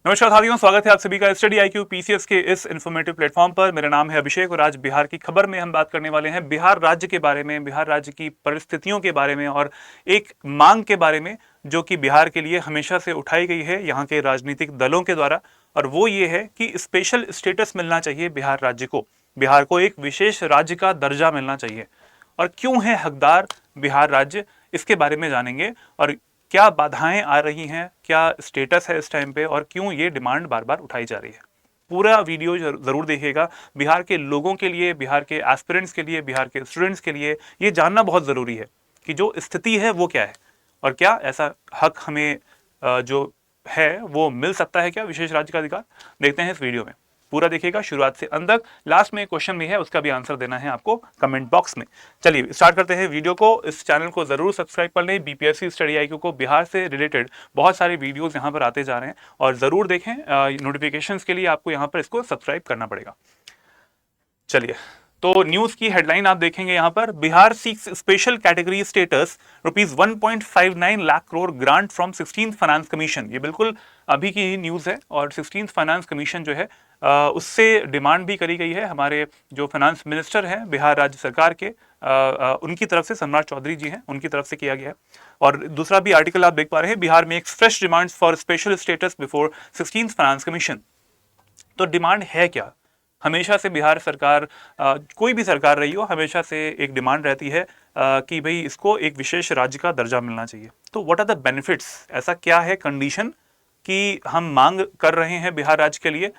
नमस्कार साथियों, स्वागत है आप सभी का स्टडी IQ PCS के इस इन्फॉर्मेटिव प्लेटफॉर्म पर। मेरा नाम है अभिषेक और आज बिहार की खबर में हम बात करने वाले हैं बिहार राज्य के बारे में, बिहार राज्य की परिस्थितियों के बारे में और एक मांग के बारे में जो कि बिहार के लिए हमेशा से उठाई गई है यहाँ के राजनीतिक दलों के द्वारा। और वो ये है कि स्पेशल स्टेटस मिलना चाहिए बिहार राज्य को, बिहार को एक विशेष राज्य का दर्जा मिलना चाहिए। और क्यों है हकदार बिहार राज्य, इसके बारे में जानेंगे। और क्या बाधाएं आ रही हैं, क्या स्टेटस है इस टाइम पे और क्यों ये डिमांड बार बार उठाई जा रही है। पूरा वीडियो जरूर देखिएगा। बिहार के लोगों के लिए, बिहार के एस्पिरेंट्स के लिए, बिहार के स्टूडेंट्स के लिए ये जानना बहुत ज़रूरी है कि जो स्थिति है वो क्या है और क्या ऐसा हक हमें जो है वो मिल सकता है क्या, विशेष राज्य का अधिकार। देखते हैं इस वीडियो में, पूरा देखिएगा शुरुआत से अंत तक। लास्ट में एक क्वेश्चन भी है, उसका भी आंसर देना है आपको कमेंट बॉक्स में। चलिए स्टार्ट करते हैं वीडियो को। इस चैनल को जरूर सब्सक्राइब कर लें। BPSC स्टडी IQ को बिहार से रिलेटेड बहुत सारे वीडियोस यहाँ पर आते जा रहे हैं और जरूर देखें। नोटिफिकेशंस के लिए आपको यहाँ पर इसको सब्सक्राइब करना पड़ेगा। चलिए, तो न्यूज की हेडलाइन आप देखेंगे यहाँ पर, Bihar seeks special category status, ₹1.59 lakh crore grant from 16th finance commission. ये बिल्कुल अभी की ही न्यूज है और 16th फाइनेंस कमीशन जो है उससे डिमांड भी करी गई है। हमारे जो फाइनेंस मिनिस्टर हैं बिहार राज्य सरकार के, उनकी तरफ से, सम्राट चौधरी जी हैं, उनकी तरफ से किया गया है। और दूसरा भी आर्टिकल आप देख पा रहे हैं, Bihar makes fresh demands for special status before 16th finance commission. तो डिमांड है क्या? हमेशा से बिहार सरकार, कोई भी सरकार रही हो, हमेशा से एक डिमांड रहती है कि भाई इसको एक विशेष राज्य का दर्जा मिलना चाहिए। तो व्हाट आर द बेनिफिट्स, ऐसा क्या है कंडीशन कि हम मांग कर रहे हैं बिहार राज्य के लिए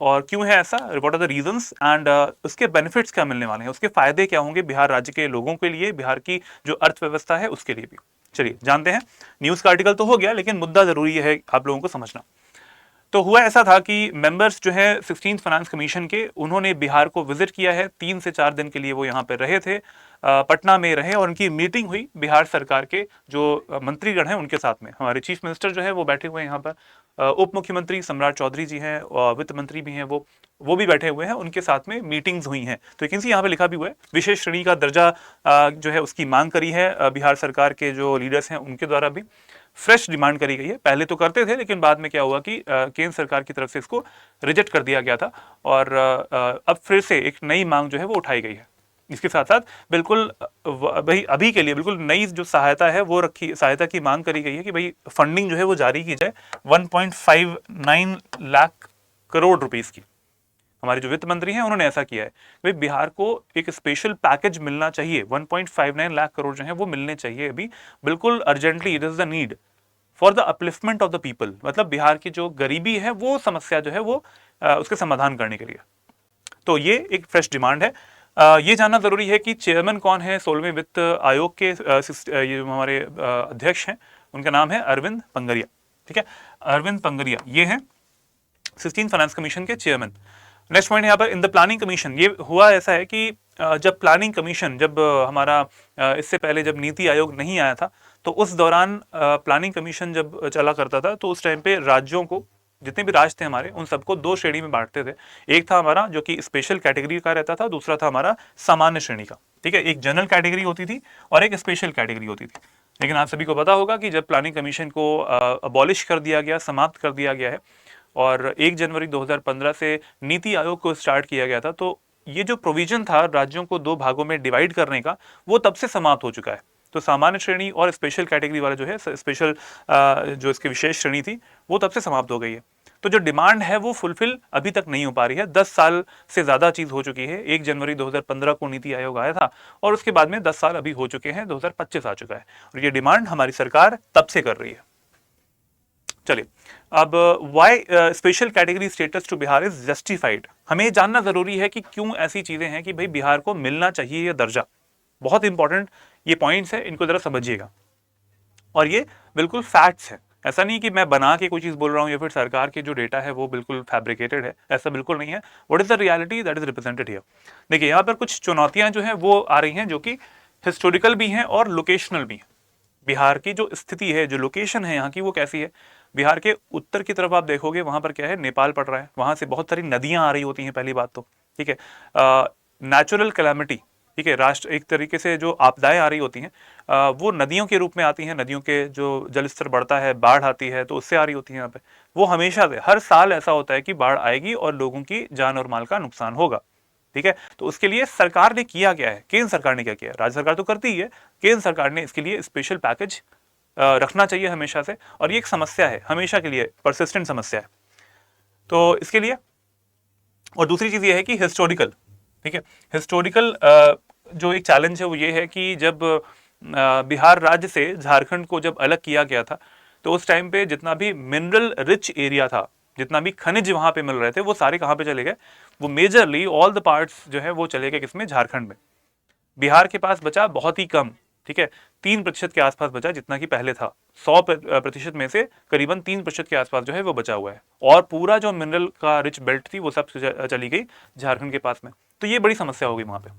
और क्यों है ऐसा, what are the reasons and उसके बेनिफिट्स क्या मिलने वाले हैं, उसके फायदे क्या होंगे बिहार राज्य के लोगों के लिए, बिहार की जो अर्थव्यवस्था है उसके लिए भी। चलिए जानते हैं। न्यूज का आर्टिकल तो हो गया, लेकिन मुद्दा जरूरी है आप लोगों को समझना। तो हुआ ऐसा था कि मेंबर्स जो है 16th फाइनेंस कमीशन के, उन्होंने बिहार को विजिट किया है। 3 से 4 दिन के लिए वो यहाँ पर रहे थे, पटना में रहे और उनकी मीटिंग हुई बिहार सरकार के जो मंत्रीगण हैं उनके साथ में। हमारे चीफ मिनिस्टर जो है वो बैठे हुए हैं यहाँ पर, उप मुख्यमंत्री सम्राट चौधरी जी हैं, वित्त मंत्री भी हैं, वो भी बैठे हुए हैं, उनके साथ में मीटिंग्स हुई हैं। तो एक यहाँ पे लिखा भी हुआ है, विशेष श्रेणी का दर्जा जो है उसकी मांग करी है बिहार सरकार के जो लीडर्स हैं उनके द्वारा भी। फ्रेश डिमांड करी गई है, पहले तो करते थे लेकिन बाद में क्या हुआ कि केंद्र सरकार की तरफ से इसको रिजेक्ट कर दिया गया था और अब फिर से एक नई मांग जो है वो उठाई गई है। इसके साथ साथ बिल्कुल भाई अभी के लिए बिल्कुल नई जो सहायता है वो रखी, सहायता की मांग करी गई है कि भाई फंडिंग जो है वो जारी की जाए 1.59 लाख करोड़ रुपीस की। हमारे जो वित्त मंत्री हैं उन्होंने ऐसा किया है, भाई बिहार को एक स्पेशल पैकेज मिलना चाहिए, 1.59 लाख करोड़ जो है वो मिलने चाहिए अभी, बिल्कुल urgently. It is the need for the upliftment of the people, मतलब बिहार की जो गरीबी है वो समस्या जो है वो उसके समाधान करने के लिए। तो ये एक फ्रेश डिमांड है। ये जानना जरूरी है कि चेयरमैन कौन है 16वें वित्त आयोग के, ये हमारे अध्यक्ष हैं, उनका नाम है अरविंद पंगरिया। ठीक है, अरविंद पंगरिया ये हैं 16th फाइनेंस कमीशन के चेयरमैन। नेक्स्ट पॉइंट यहाँ पर, इन द प्लानिंग कमीशन। ये हुआ ऐसा है कि जब प्लानिंग कमीशन, जब हमारा इससे पहले जब नीति आयोग नहीं आया था तो उस दौरान प्लानिंग कमीशन जब चला करता था तो उस टाइम पे राज्यों को, जितने भी राज्य थे हमारे, उन सबको 2 श्रेणी में बांटते थे। एक था हमारा जो कि स्पेशल कैटेगरी का रहता था, दूसरा था हमारा सामान्य श्रेणी का। ठीक है, एक जनरल कैटेगरी होती थी और एक स्पेशल कैटेगरी होती थी। लेकिन आप सभी को पता होगा कि जब प्लानिंग कमीशन को अबॉलिश कर दिया गया, समाप्त कर दिया गया है और 1 जनवरी 2015 से नीति आयोग को स्टार्ट किया गया था, तो ये जो प्रोविजन था राज्यों को 2 भागों में डिवाइड करने का, वो तब से समाप्त हो चुका है। तो सामान्य श्रेणी और स्पेशल कैटेगरी वाला जो है, स्पेशल जो इसकी विशेष श्रेणी थी वो तब से समाप्त हो गई है। तो जो डिमांड है वो फुलफिल अभी तक नहीं हो पा रही है। 10 साल से ज़्यादा चीज़ हो चुकी है। 1 जनवरी 2015 को नीति आयोग आया था और उसके बाद में 10 साल अभी हो चुके हैं, 2025 आ चुका है और ये डिमांड हमारी सरकार तब से कर रही है। चलिए, अब why special category status to Bihar is justified. हमें जानना जरूरी है कि क्यों ऐसी चीजें हैं कि भाई बिहार को मिलना चाहिए यह दर्जा। बहुत इंपॉर्टेंट ये पॉइंट्स है, इनको जरा समझिएगा। और ये बिल्कुल फैक्ट्स है, ऐसा नहीं कि मैं बना के कोई चीज बोल रहा हूं या फिर सरकार के जो डेटा है वो बिल्कुल फैब्रिकेटेड है, ऐसा बिल्कुल नहीं है। What is the reality that is represented here. देखिए, यहाँ पर कुछ चुनौतियां जो है वो आ रही हैं जो कि हिस्टोरिकल भी हैं और लोकेशनल भी हैं। बिहार की जो स्थिति है, जो लोकेशन है यहाँ की, वो कैसी है। बिहार के उत्तर की तरफ आप देखोगे, वहां पर क्या है, नेपाल पड़ रहा है, वहां से बहुत सारी नदियां आ रही होती हैं, पहली बात तो। ठीक है, नेचुरल कैलामिटी ठीक है, राष्ट्र एक तरीके से जो आपदाएं आ रही होती हैं वो नदियों के रूप में आती हैं, नदियों के जो जल स्तर बढ़ता है, बाढ़ आती है, तो उससे आ रही होती है यहाँ पे। वो हमेशा से हर साल ऐसा होता है कि बाढ़ आएगी और लोगों की जान और माल का नुकसान होगा। ठीक है, तो उसके लिए सरकार ने किया क्या है, केंद्र सरकार ने क्या किया है? राज्य सरकार तो करती ही है, केंद्र सरकार ने इसके लिए स्पेशल पैकेज रखना चाहिए हमेशा से, और ये एक समस्या है, हमेशा के लिए परसिस्टेंट समस्या है। तो इसके लिए, और दूसरी चीज ये है कि हिस्टोरिकल, ठीक है, हिस्टोरिकल जो एक चैलेंज है वो ये है कि जब बिहार राज्य से झारखंड को जब अलग किया गया था, तो उस टाइम पे जितना भी मिनरल रिच एरिया था, जितना भी खनिज वहां पे मिल रहे थे, वो सारे कहाँ पे चले गए? वो मेजरली ऑल द पार्ट्स जो है वो चले गए किसमें? झारखंड में। बिहार के पास बचा बहुत ही कम, ठीक है, 3% के आसपास बचा, जितना कि पहले था। 100% में से करीबन 3% के आसपास जो है वो बचा हुआ है, और पूरा जो मिनरल का रिच बेल्ट थी वो सब चली गई झारखंड के पास में। तो ये बड़ी समस्या होगी वहां पे।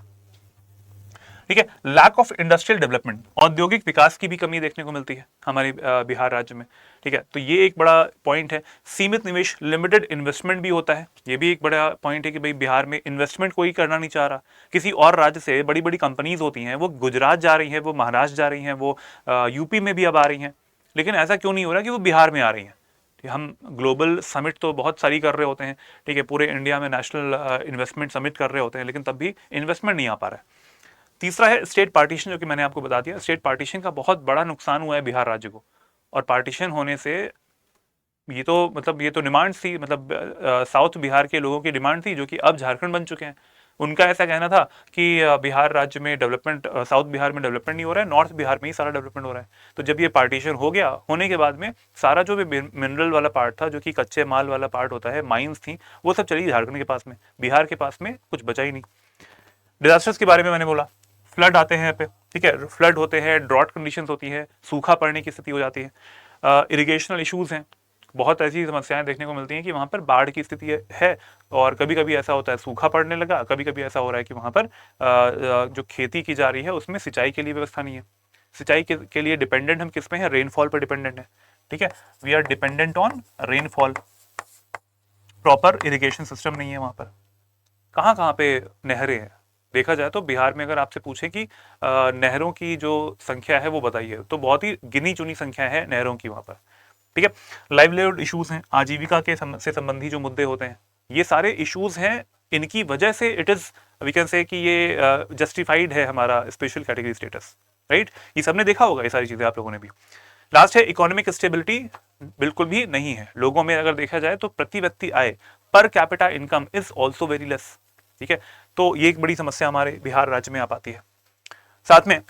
ठीक है, लैक ऑफ इंडस्ट्रियल डेवलपमेंट, औद्योगिक विकास की भी कमी देखने को मिलती है हमारे बिहार राज्य में। ठीक है, तो ये एक बड़ा पॉइंट है। सीमित निवेश, लिमिटेड इन्वेस्टमेंट भी होता है, ये भी एक बड़ा पॉइंट है कि भाई बिहार में इन्वेस्टमेंट कोई करना नहीं चाह रहा। किसी और राज्य से बड़ी बड़ी कंपनीज होती हैं, वो गुजरात जा रही हैं, वो महाराष्ट्र जा रही हैं, वो यूपी में भी अब आ रही हैं, लेकिन ऐसा क्यों नहीं हो रहा कि वो बिहार में आ रही हैं? हम ग्लोबल समिट तो बहुत सारी कर रहे होते हैं, ठीक है, पूरे इंडिया में नेशनल इन्वेस्टमेंट समिट कर रहे होते हैं, लेकिन तब भी इन्वेस्टमेंट नहीं आ पा रहा है। तीसरा है स्टेट पार्टीशन, जो कि मैंने आपको बता दिया। स्टेट पार्टीशन का बहुत बड़ा नुकसान हुआ है बिहार राज्य को, और पार्टीशन होने से ये तो डिमांड थी, मतलब साउथ बिहार के लोगों की डिमांड थी, जो कि अब झारखंड बन चुके हैं। उनका ऐसा कहना था कि बिहार राज्य में डेवलपमेंट, साउथ बिहार में डेवलपमेंट नहीं हो रहा है, नॉर्थ बिहार में ही सारा डेवलपमेंट हो रहा है। तो जब ये पार्टीशन हो गया, होने के बाद में सारा जो भी मिनरल वाला पार्ट था, जो कि कच्चे माल वाला पार्ट होता है, माइंस थी, वो सब चली झारखंड के पास में, बिहार के पास में कुछ बचा ही नहीं। डिजास्टर्स के बारे में मैंने बोला, फ्लड आते हैं यहाँ पे, ठीक है, फ्लड होते हैं, ड्रॉट कंडीशंस होती है, सूखा पड़ने की स्थिति हो जाती है, इरिगेशनल इश्यूज हैं, बहुत ऐसी समस्याएं देखने को मिलती हैं कि वहां पर बाढ़ की स्थिति है, और कभी कभी ऐसा होता है सूखा पड़ने लगा, कभी कभी ऐसा हो रहा है कि वहां पर जो खेती की जा रही है उसमें सिंचाई के लिए व्यवस्था नहीं है। सिंचाई के लिए डिपेंडेंट हम किस पे हैं? रेनफॉल पर डिपेंडेंट है, ठीक है, we are dependent on rainfall. Proper irrigation system नहीं है वहां पर। कहाँ कहाँ पे नहरें हैं? देखा जाए तो बिहार में अगर आपसे पूछें कि नहरों की जो संख्या है वो बताइए, तो बहुत ही गिनी चुनी संख्या है नहरों की वहां पर। ठीक है, लाइवलीहुड इश्यूज हैं, आजीविका के से संबंधी जो मुद्दे होते हैं, ये सारे इश्यूज हैं। इनकी वजह से इट इज, वी कैन से कि ये जस्टिफाइड है हमारा स्पेशल कैटेगरी स्टेटस, राइट? ये सबने देखा होगा, ये सारी चीजें आप लोगों ने भी। लास्ट है इकोनॉमिक स्टेबिलिटी, बिल्कुल भी नहीं है लोगों में। अगर देखा जाए तो प्रति व्यक्ति आय, per capita income is also very less. ठीक है, तो ये एक बड़ी समस्या हमारे बिहार राज्य में आ पाती है। साथ में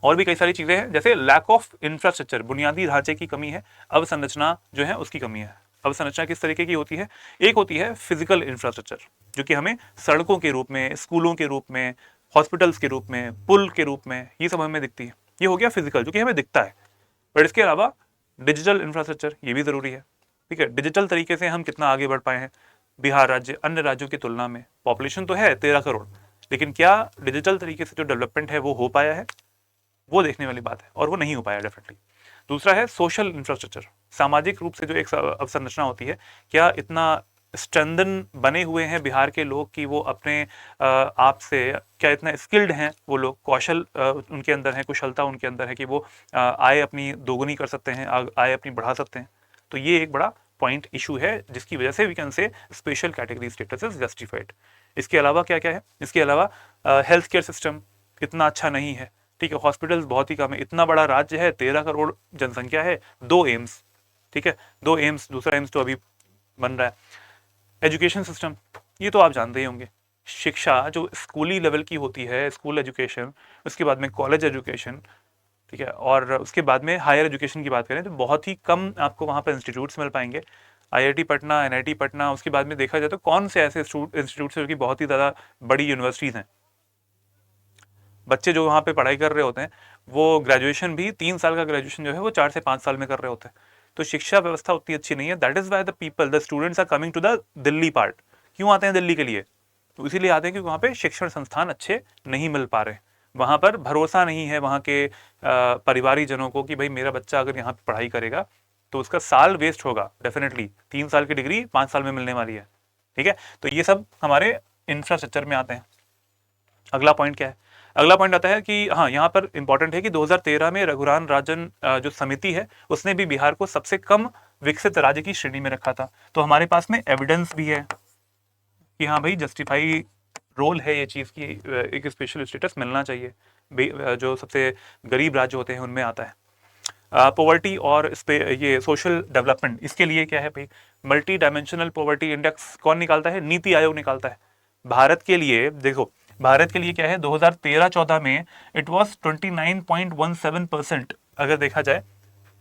और भी कई सारी चीजें हैं, जैसे लैक ऑफ इंफ्रास्ट्रक्चर, बुनियादी ढांचे की कमी है, अवसंरचना जो है उसकी कमी है। अवसंरचना किस तरीके की होती है? एक होती है फिजिकल इंफ्रास्ट्रक्चर, जो कि हमें सड़कों के रूप में, स्कूलों के रूप में, हॉस्पिटल्स के रूप में, पुल के रूप में, ये सब हमें दिखती है। ये हो गया फिजिकल, जो कि हमें दिखता है। पर इसके अलावा डिजिटल इंफ्रास्ट्रक्चर ये भी जरूरी है। ठीक है, डिजिटल तरीके से हम कितना आगे बढ़ पाए हैं बिहार राज्य अन्य राज्यों की तुलना में? पॉपुलेशन तो है 13 करोड़, लेकिन क्या डिजिटल तरीके से जो डेवलपमेंट है वो हो पाया है? वो देखने वाली बात है, और वो नहीं हो पाया डेफिनेटली। दूसरा है सोशल इंफ्रास्ट्रक्चर, सामाजिक रूप से जो एक अवसंरचना होती है, क्या इतना स्ट्रेंथन बने हुए हैं बिहार के लोग कि वो अपने आप से, क्या इतना स्किल्ड हैं वो लोग, कौशल उनके अंदर है, कुशलता उनके अंदर है कि वो आय अपनी दोगुनी कर सकते हैं, आय अपनी बढ़ा सकते हैं? तो ये एक बड़ा पॉइंट इशू है, जिसकी वजह से we can say special category status is justified. इसके अलावा क्या क्या है? इसके अलावा हेल्थ केयर सिस्टम इतना अच्छा नहीं है, ठीक है, हॉस्पिटल्स बहुत ही कम है, इतना बड़ा राज्य है, 13 करोड़ जनसंख्या है, 2 एम्स, ठीक है, 2 एम्स, दूसरा एम्स तो अभी बन रहा है। एजुकेशन सिस्टम, ये तो आप जानते ही होंगे, शिक्षा जो स्कूली लेवल की होती है, स्कूल एजुकेशन, उसके बाद में कॉलेज एजुकेशन, ठीक है, और उसके बाद में हायर एजुकेशन की बात करें तो बहुत ही कम आपको वहाँ पर इंस्टीट्यूट्स मिल पाएंगे। आईआईटी पटना, एनआईटी पटना, उसके बाद में देखा जाए तो कौन से ऐसे इंस्टीट्यूट्स हैं जो कि बहुत ही ज़्यादा बड़ी यूनिवर्सिटीज़ हैं? बच्चे जो वहाँ पे पढ़ाई कर रहे होते हैं, वो ग्रेजुएशन भी 3 साल का ग्रेजुएशन जो है वो 4 से 5 साल में कर रहे होते हैं। तो शिक्षा व्यवस्था उतनी अच्छी नहीं है। That is why the people, the students are coming to the Delhi part. क्यों आते हैं दिल्ली के लिए? तो इसीलिए आते हैं क्योंकि वहाँ पे शिक्षण संस्थान अच्छे नहीं मिल पा रहे, वहाँ पर भरोसा नहीं है वहाँ के परिवारी जनों को कि भाई मेरा बच्चा अगर यहाँ पे पढ़ाई करेगा तो उसका साल वेस्ट होगा डेफिनेटली। 3 साल की डिग्री 5 साल में मिलने वाली है, ठीक है। तो ये सब हमारे इंफ्रास्ट्रक्चर में आते हैं। अगला पॉइंट क्या है? अगला पॉइंट आता है कि हाँ, यहाँ पर इंपॉर्टेंट है कि 2013 में रघुराम राजन जो समिति है उसने भी बिहार को सबसे कम विकसित राज्य की श्रेणी में रखा था। तो हमारे पास में एविडेंस भी है कि हाँ भाई, जस्टिफाई रोल है ये चीज़ की, एक स्पेशल स्टेटस मिलना चाहिए। जो सबसे गरीब राज्य होते हैं उनमें आता है। पॉवर्टी और ये सोशल डेवलपमेंट, इसके लिए क्या है भाई, मल्टी डायमेंशनल पॉवर्टी इंडेक्स कौन निकालता है? नीति आयोग निकालता है। भारत के लिए देखो, भारत के लिए क्या है, 2013-14 में इट वाज 29.17%। अगर देखा जाए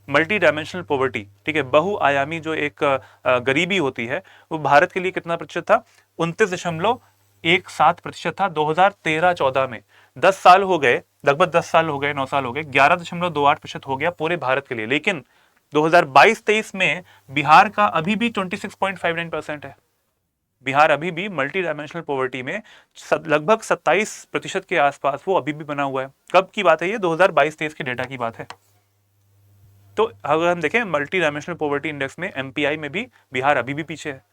मल्टी डायमेंशनल पॉवर्टी, ठीक है, बहुआयामी जो एक गरीबी होती है, वो भारत के लिए कितना प्रतिशत था? 29.17% था 2013-14 में। 10 साल हो गए, लगभग 10 साल हो गए, 9 साल हो गए, 11.28% हो गया पूरे भारत के लिए। लेकिन 2022-23 में बिहार का अभी भी 26.59% है। बिहार अभी भी मल्टी डायमेंशनल पॉवर्टी में लगभग 27% के आसपास वो अभी भी बना हुआ है। कब की बात है ये? 2022-23 के डेटा की बात है। तो अगर हम देखें मल्टी डायमेंशनल पॉवर्टी इंडेक्स में, एमपीआई में भी बिहार अभी भी पीछे है।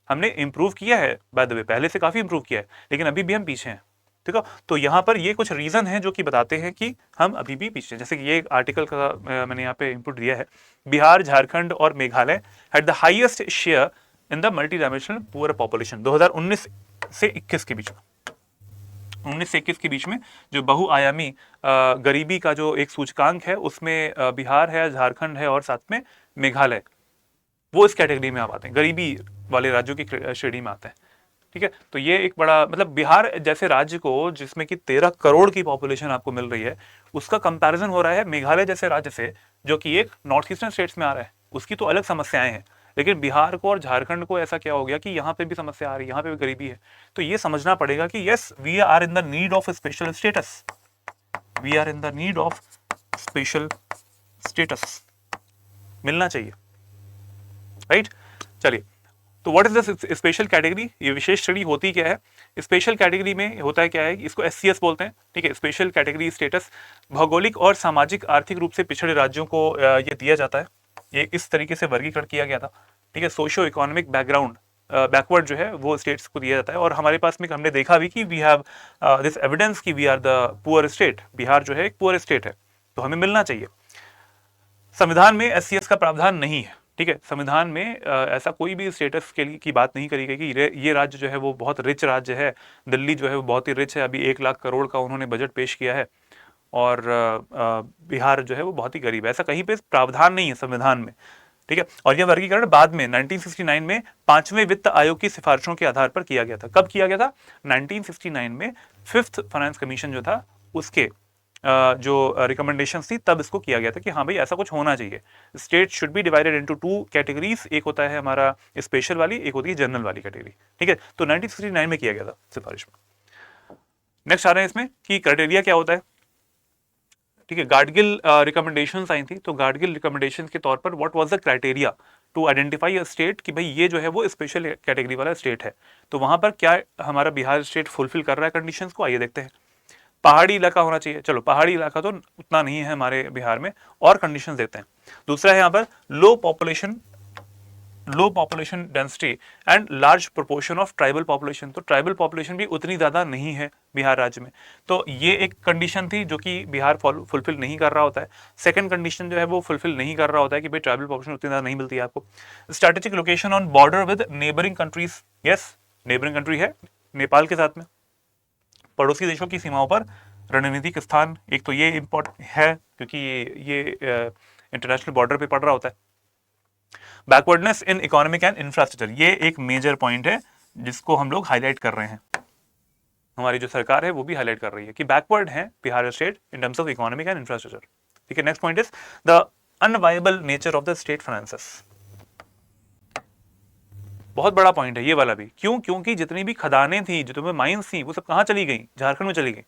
हमने इंप्रूव किया है बाय द वे, पहले से काफी इंप्रूव किया है, लेकिन अभी भी हम पीछे हैं। ठीक है, तो यहाँ पर ये कुछ रीजन है जो कि बताते हैं कि हम अभी भी पीछे हैं। जैसे कि ये आर्टिकल का मैंने यहाँ पे इनपुट दिया है, बिहार, झारखंड और Meghalaya had the highest share in the multi dimensional poor population 2019 से 21 के बीच में। 19 से 21 के बीच में जो बहुआयामी गरीबी का जो एक सूचकांक है, उसमें बिहार है, झारखंड है और साथ में मेघालय, वो इस कैटेगरी में आ पाते हैं, गरीबी वाले राज्यों की श्रेणी में आते हैं। ठीक है, तो ये एक बड़ा, मतलब बिहार जैसे राज्य को, जिसमें कि 13 करोड़ की पॉपुलेशन आपको मिल रही है, उसका कंपैरिजन हो रहा है मेघालय जैसे राज्य से, जो कि एक नॉर्थ ईस्टर्न स्टेट्स में आ रहा है। उसकी तो अलग समस्याएं हैं, लेकिन बिहार को और झारखंड को ऐसा क्या हो गया कि यहाँ पे भी समस्या आ रही है, यहाँ पे भी गरीबी है। तो ये समझना पड़ेगा कि yes, we are in the need of special status, we are in the need of special status, मिलना चाहिए, राइट? चलिए, तो what is the special category? ये विशेष श्रेणी होती क्या है? स्पेशल कैटेगरी में होता है क्या है, इसको एससीएस बोलते हैं। ठीक है, स्पेशल कैटेगरी स्टेटस भौगोलिक और सामाजिक आर्थिक रूप से पिछड़े राज्यों को ये दिया जाता है। ये इस तरीके से वर्गीकरण किया गया था। ठीक है, सोशियो इकोनॉमिक बैकग्राउंड बैकवर्ड जो है वो स्टेट्स को दिया जाता है। और हमारे पास में हमने देखा भी कि वी हैव दिस एविडेंस कि we are the poor state. Bihar जो है एक पुअर स्टेट है, तो हमें मिलना चाहिए। संविधान में एससीएस का प्रावधान नहीं है। ठीक है, संविधान में ऐसा कोई भी स्टेटस के लिए की बात नहीं करी गई कि ये राज्य जो है वो बहुत रिच राज्य है। दिल्ली जो है वो बहुत ही रिच है, अभी 1 लाख करोड़ का उन्होंने बजट पेश किया है, और बिहार जो है वो बहुत ही गरीब है। ऐसा कहीं पे प्रावधान नहीं है संविधान में। ठीक है, और यह वर्गीकरण बाद में 1969 में 5वें वित्त आयोग की सिफारिशों के आधार पर किया गया था। कब किया गया था? 1969 में 5th फाइनेंस कमीशन जो था, उसके जो रिकमेंडेशंस थी, तब इसको किया गया था कि हाँ भाई, ऐसा कुछ होना चाहिए। State should be divided into 2 categories, एक होता है हमारा स्पेशल वाली, एक होती है जनरल वाली कैटेगरी। ठीक है, तो 1969 में किया गया था सिफारिश में। नेक्स्ट आ रहे हैं इसमें कि क्राइटेरिया क्या होता है। ठीक है, गाडगिल रिकमेंडेशंस आई थी, तो गाडगिल रिकमेंडेशंस के तौर पर what was the criteria to identify a state कि भाई ये जो है वो स्पेशल कैटेगरी वाला स्टेट है। तो वहां पर क्या हमारा बिहार स्टेट फुलफिल कर रहा है कंडीशंस को, आइए देखते हैं। पहाड़ी इलाका होना चाहिए, चलो पहाड़ी इलाका तो उतना नहीं है हमारे बिहार में, और कंडीशंस देते हैं। दूसरा है यहाँ पर low population density and large proportion of tribal population. तो ट्राइबल पॉपुलेशन भी उतनी ज़्यादा नहीं है बिहार राज्य में, तो ये एक कंडीशन थी जो कि बिहार फुलफिल नहीं कर रहा होता है। सेकंड कंडीशन जो है वो फुलफिल नहीं कर रहा होता है कि भाई ट्राइबल पॉपुलेशन उतनी ज़्यादा नहीं मिलती है आपको। Strategic location on border with neighbouring countries, yes, neighbouring country है नेपाल के साथ में, पड़ोसी देशों की सीमाओं पर रणनीतिक स्थान, एक तो ये इंपॉर्टेंट है क्योंकि ये इंटरनेशनल बॉर्डर पे पड़ रहा होता है। Backwardness in economic and infrastructure, ये एक मेजर पॉइंट है जिसको हम लोग हाईलाइट कर रहे हैं, हमारी जो सरकार है वो भी हाईलाइट कर रही है कि बैकवर्ड है Bihar state in terms of economic and infrastructure. ठीक है, next point is the unviable nature of the state finances. बहुत बड़ा पॉइंट है ये वाला भी। क्यों? क्योंकि जितनी भी खदानें थी, जितनी भी माइंस थी, वो सब कहाँ चली गई? झारखंड में चली गई।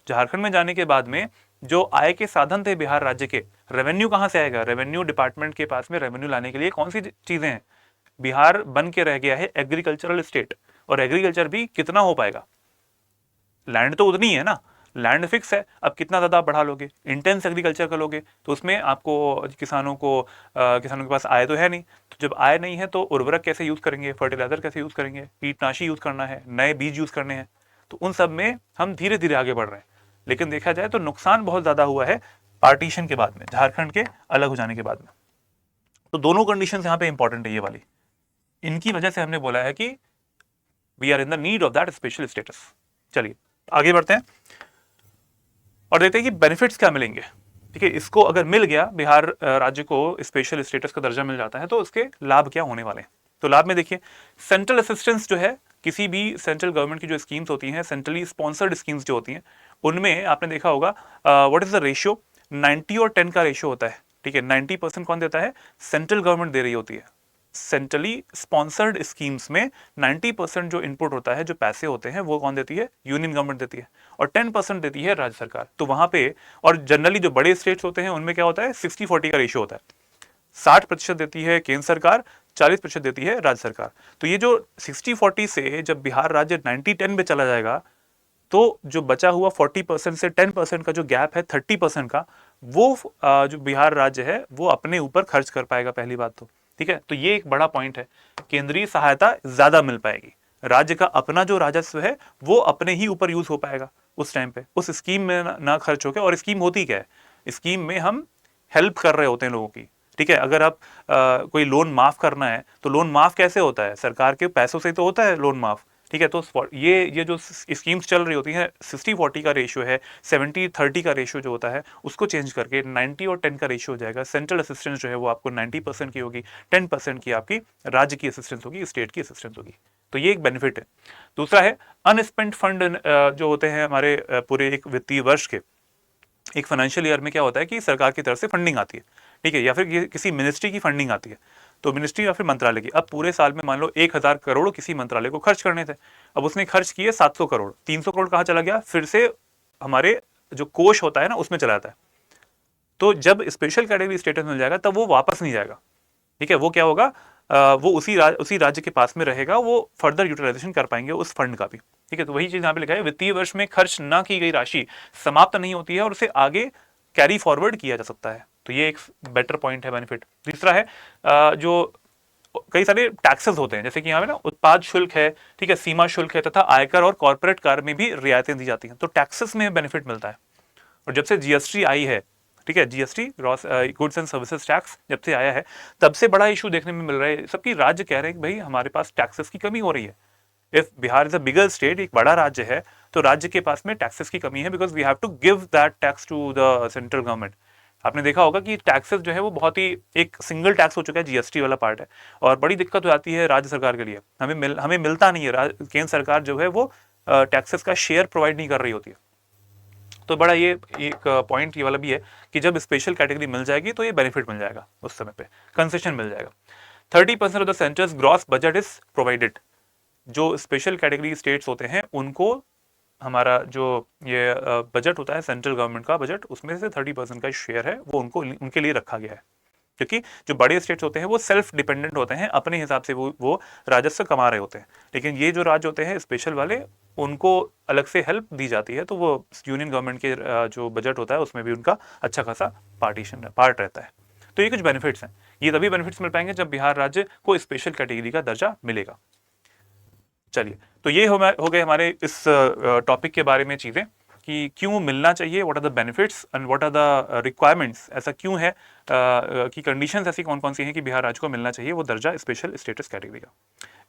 झारखंड में जाने के बाद में जो आय के साधन थे बिहार राज्य के, रेवेन्यू कहाँ से आएगा? रेवेन्यू डिपार्टमेंट के पास में रेवेन्यू लाने के लिए कौन सी चीजें हैं? बिहार बन के रह गया है एग्रीकल्चरल स्टेट, और एग्रीकल्चर भी कितना हो पाएगा? लैंड तो उतनी है ना, लैंड फिक्स है, अब कितना ज़्यादा बढ़ा लोगे? इंटेंस एग्रीकल्चर कर लोगे तो उसमें आपको किसानों के पास आय तो है नहीं। तो जब आय नहीं है तो उर्वरक कैसे यूज़ करेंगे, फर्टिलाइजर कैसे यूज़ करेंगे, कीटनाशी यूज़ करना है, नए बीज यूज़ करने हैं। तो उन सब में हम धीरे धीरे आगे बढ़ रहे हैं। लेकिन देखा जाए तो नुकसान बहुत ज्यादा हुआ है पार्टीशन के बाद में, झारखंड के अलग हो जाने के बाद में। तो दोनों कंडीशन यहाँ पे इंपॉर्टेंट है ये वाली, इनकी वजह से हमने बोला है कि we are in the need of that special status. चलिए आगे बढ़ते हैं और देखते हैं कि बेनिफिट्स क्या मिलेंगे। ठीक है, इसको अगर मिल गया, बिहार राज्य को स्पेशल स्टेटस का दर्जा मिल जाता है, तो उसके लाभ क्या होने वाले हैं। तो लाभ में देखिए, सेंट्रल असिस्टेंस जो है, किसी भी सेंट्रल गवर्नमेंट की जो स्कीम्स होती हैं, सेंट्रली स्पॉन्सर्ड स्कीम्स जो होती हैं, उनमें आपने देखा होगा व्हाट इज द रेशियो, 90 और 10 का रेशियो होता है। ठीक है, 90% कौन देता है, सेंट्रल गवर्नमेंट दे रही होती है। सेंट्रली स्पॉन्सर्ड स्कीम्स में 90% जो इनपुट होता है, जो पैसे होते हैं, वो कौन देती है, यूनियन गवर्नमेंट देती है, और 10% देती है राज्य सरकार। तो वहां पे, और जनरली जो बड़े स्टेट्स होते हैं उनमें क्या होता है, 60-40 का रेशियो होता है, 60% देती है केंद्र सरकार, 40% देती है राज्य सरकार। तो ये जो 60-40 से जब बिहार राज्य 90-10 में चला जाएगा, तो जो बचा हुआ 40% से 10% का जो गैप है, 30% का, वो जो बिहार राज्य है वो अपने ऊपर खर्च कर पाएगा, पहली बात तो। ठीक है, तो ये एक बड़ा पॉइंट है, केंद्रीय सहायता ज्यादा मिल पाएगी, राज्य का अपना जो राजस्व है वो अपने ही ऊपर यूज हो पाएगा उस टाइम पे, उस स्कीम में ना खर्च होकर। और स्कीम होती क्या है, स्कीम में हम हेल्प कर रहे होते हैं लोगों की। ठीक है, अगर आप कोई लोन माफ करना है, तो लोन माफ कैसे होता है, सरकार के पैसों से तो होता है लोन माफ। ठीक है, तो ये जो स्कीम्स चल रही होती हैं, 60-40 का रेशियो है, 70-30 का रेशियो जो होता है, उसको चेंज करके 90 और 10 का रेशियो हो जाएगा। सेंट्रल असिस्टेंस जो है वो आपको 90% की होगी, 10% की आपकी राज्य की असिस्टेंस होगी, स्टेट की असिस्टेंस होगी। तो ये एक बेनिफिट है। दूसरा है अनस्पेंट फंड जो होते हैं हमारे पूरे एक वित्तीय वर्ष के, एक फाइनेंशियल ईयर में क्या होता है कि सरकार की तरफ से फंडिंग आती है। ठीक है, या फिर किसी मिनिस्ट्री की फंडिंग आती है, तो मिनिस्ट्री या फिर मंत्रालय की। अब पूरे साल में मान लो 1000 करोड़ किसी मंत्रालय को खर्च करने थे, अब उसने खर्च किए 700 करोड़, 300 करोड़ कहाँ चला गया, फिर से हमारे जो कोष होता है ना उसमें चला जाता है। तो जब स्पेशल कैटेगरी स्टेटस मिल जाएगा तब वो वापस नहीं जाएगा। ठीक है, वो क्या होगा, वो उसी राज्य के पास में रहेगा, वो फर्दर यूटिलाइजेशन कर पाएंगे उस फंड का भी। ठीक है, तो वही चीज यहाँ पे लिखा है, वित्तीय वर्ष में खर्च ना की गई राशि समाप्त नहीं होती है और उसे आगे कैरी फॉरवर्ड किया जा सकता है। तो ये एक बेटर पॉइंट है, बेनिफिट। तीसरा है जो कई सारे टैक्सेस होते हैं, जैसे कि यहाँ पे ना उत्पाद शुल्क है, ठीक है, सीमा शुल्क है, तथा आयकर और कॉर्पोरेट कर में भी रियायतें दी जाती हैं। तो टैक्सेस में बेनिफिट मिलता है। और जब से जीएसटी आई है, ठीक है, GST gross goods and services tax जब से आया है, तब से बड़ा इशू देखने में मिल रहा है, सबकी राज्य कह रहे हैं कि भाई हमारे पास टैक्सेस की कमी हो रही है। If Bihar is a bigger state, एक बड़ा राज्य है, तो राज्य के पास में टैक्सेस की कमी है, because we have to give that tax to the central government. आपने देखा होगा कि टैक्सेस जो है वो बहुत ही एक सिंगल टैक्स हो चुका है, जीएसटी वाला पार्ट है, और बड़ी दिक्कत हो जाती है राज्य सरकार के लिए, हमें मिलता नहीं है, केंद्र सरकार जो है वो टैक्सेस का शेयर प्रोवाइड नहीं कर रही होती है। तो बड़ा ये एक पॉइंट ये वाला भी है कि जब स्पेशल कैटेगरी मिल जाएगी तो ये बेनिफिट मिल जाएगा, उस समय पे कंसेशन मिल जाएगा। 30% of the centres gross budget is provided. जो स्पेशल कैटेगरी स्टेट्स होते हैं उनको हमारा जो ये बजट होता है सेंट्रल गवर्नमेंट का बजट, उसमें से 30% का शेयर है वो उनके लिए रखा गया है। क्योंकि जो बड़े स्टेट्स होते हैं वो सेल्फ डिपेंडेंट होते हैं, अपने हिसाब से वो राजस्व कमा रहे होते हैं। लेकिन ये जो राज्य होते हैं स्पेशल वाले, उनको अलग से हेल्प दी जाती है, तो वो यूनियन गवर्नमेंट के जो बजट होता है उसमें भी उनका अच्छा खासा पार्ट रहता है। तो ये कुछ बेनिफिट्स हैं, ये तभी बेनिफिट्स मिल पाएंगे जब बिहार राज्य को स्पेशल कैटेगरी का दर्जा मिलेगा। चलिए, तो ये हो गए हमारे इस टॉपिक के बारे में चीजें कि क्यों मिलना चाहिए, what are the benefits and what are the requirements, ऐसा क्यों है कि कंडीशंस ऐसी कौन कौन सी हैं कि बिहार राज्य को मिलना चाहिए वो दर्जा स्पेशल स्टेटस कैटेगरी का।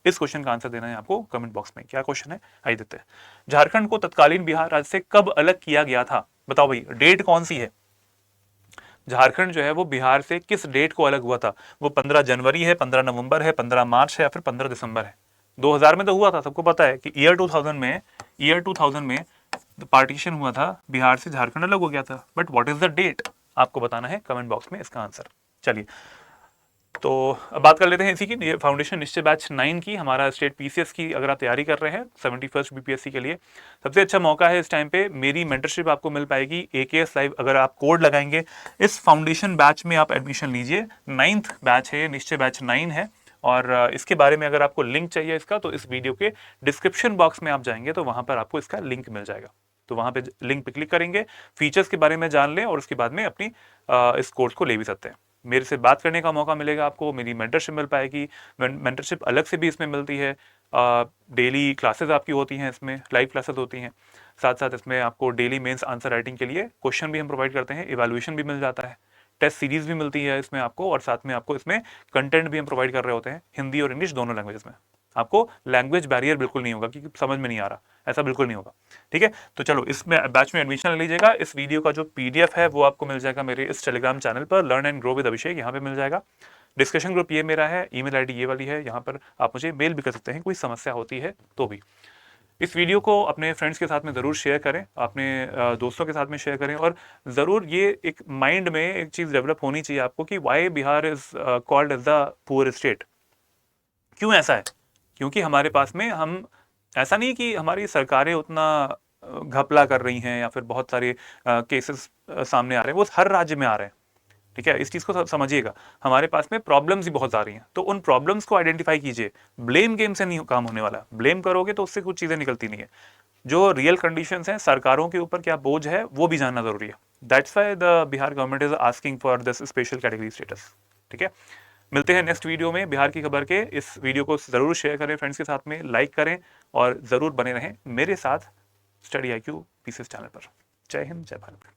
इस क्वेश्चन का आंसर देना है आपको कमेंट बॉक्स में। क्या क्वेश्चन है, आइए देते हैं। झारखंड को तत्कालीन बिहार राज्य से कब अलग किया गया था, बताओ भाई, डेट कौन सी है। झारखंड जो है वो बिहार से किस डेट को अलग हुआ था, वो 15 जनवरी है, 15 नवंबर है, 15 मार्च है, या फिर 15 दिसंबर है। 2000 में तो हुआ था, सबको पता है कि ईयर 2000 में पार्टीशन हुआ था, बिहार से झारखंड अलग हो गया था। But what is the date, आपको बताना है कमेंट बॉक्स में इसका आंसर। चलिए, तो अब बात कर लेते हैं इसी की, ये फाउंडेशन निश्चय बैच 9 की, हमारा स्टेट पीसीएस की अगर आप तैयारी कर रहे हैं 71st बीपीएससी के लिए, सबसे अच्छा मौका है इस टाइम पे। मेरी मेंटरशिप आपको मिल पाएगी एकेएस लाइव, अगर आप कोड लगाएंगे इस फाउंडेशन बैच में आप एडमिशन लीजिए। 9th बैच है, निश्चय बैच 9 है, और इसके बारे में अगर आपको लिंक चाहिए इसका, तो इस वीडियो के डिस्क्रिप्शन बॉक्स में आप जाएंगे तो वहां पर आपको इसका लिंक मिल जाएगा। तो वहां पे लिंक पे क्लिक करेंगे, फीचर्स के बारे में जान लें, और उसके बाद में अपनी इस कोर्स को ले भी सकते हैं। मेरे से बात करने का मौका मिलेगा आपको, मेरी मेंटरशिप मिल पाएगी, मेंटरशिप अलग से भी इसमें मिलती है, डेली क्लासेस आपकी होती हैं, इसमें लाइव क्लासेस होती हैं। साथ साथ इसमें आपको डेली मेंस आंसर राइटिंग के लिए क्वेश्चन भी हम प्रोवाइड करते हैं, इवैल्यूएशन भी मिल जाता है, टेस्ट सीरीज भी मिलती है इसमें आपको, और साथ में आपको इसमें कंटेंट भी हम प्रोवाइड कर रहे होते हैं, हिंदी और इंग्लिश दोनों लैंग्वेजेस में। आपको लैंग्वेज बैरियर बिल्कुल नहीं होगा कि समझ में नहीं आ रहा, ऐसा बिल्कुल नहीं होगा। ठीक है, तो चलो इसमें बैच में एडमिशन ले लीजिएगा। इस वीडियो का जो पीडीएफ है वो आपको मिल जाएगा मेरे इस टेलीग्राम चैनल पर, लर्न एंड ग्रो विद अभिषेक, यहाँ पे मिल जाएगा। डिस्कशन ग्रुप ये मेरा है, ईमेल आईडी ये वाली है, यहाँ पर आप मुझे मेल भी कर सकते हैं कोई समस्या होती है तो भी। इस वीडियो को अपने फ्रेंड्स के साथ में ज़रूर शेयर करें, अपने दोस्तों के साथ में शेयर करें, और ज़रूर ये एक माइंड में एक चीज़ डेवलप होनी चाहिए आपको कि why Bihar is called as the poor state. क्यों ऐसा है? क्योंकि हमारे पास में हम, ऐसा नहीं कि हमारी सरकारें उतना घपला कर रही हैं या फिर बहुत सारे केसेस सामने आ रहे हैं, वो हर राज्य में आ रहे हैं। ठीक है, इस चीज़ को समझिएगा। हमारे पास में प्रॉब्लम्स ही बहुत आ रही हैं, तो उन प्रॉब्लम्स को आइडेंटिफाई कीजिए। ब्लेम गेम से नहीं काम होने वाला, ब्लेम करोगे तो उससे कुछ चीज़ें निकलती नहीं है। जो रियल कंडीशंस हैं, सरकारों के ऊपर क्या बोझ है वो भी जानना जरूरी है। That's why the Bihar government is asking for this special category status. ठीक है, मिलते हैं नेक्स्ट वीडियो में बिहार की खबर के। इस वीडियो को जरूर शेयर करें फ्रेंड्स के साथ में, लाइक करें, और जरूर बने रहें मेरे साथ स्टडी IQ पीसीएस चैनल पर। जय हिंद, जय भारत।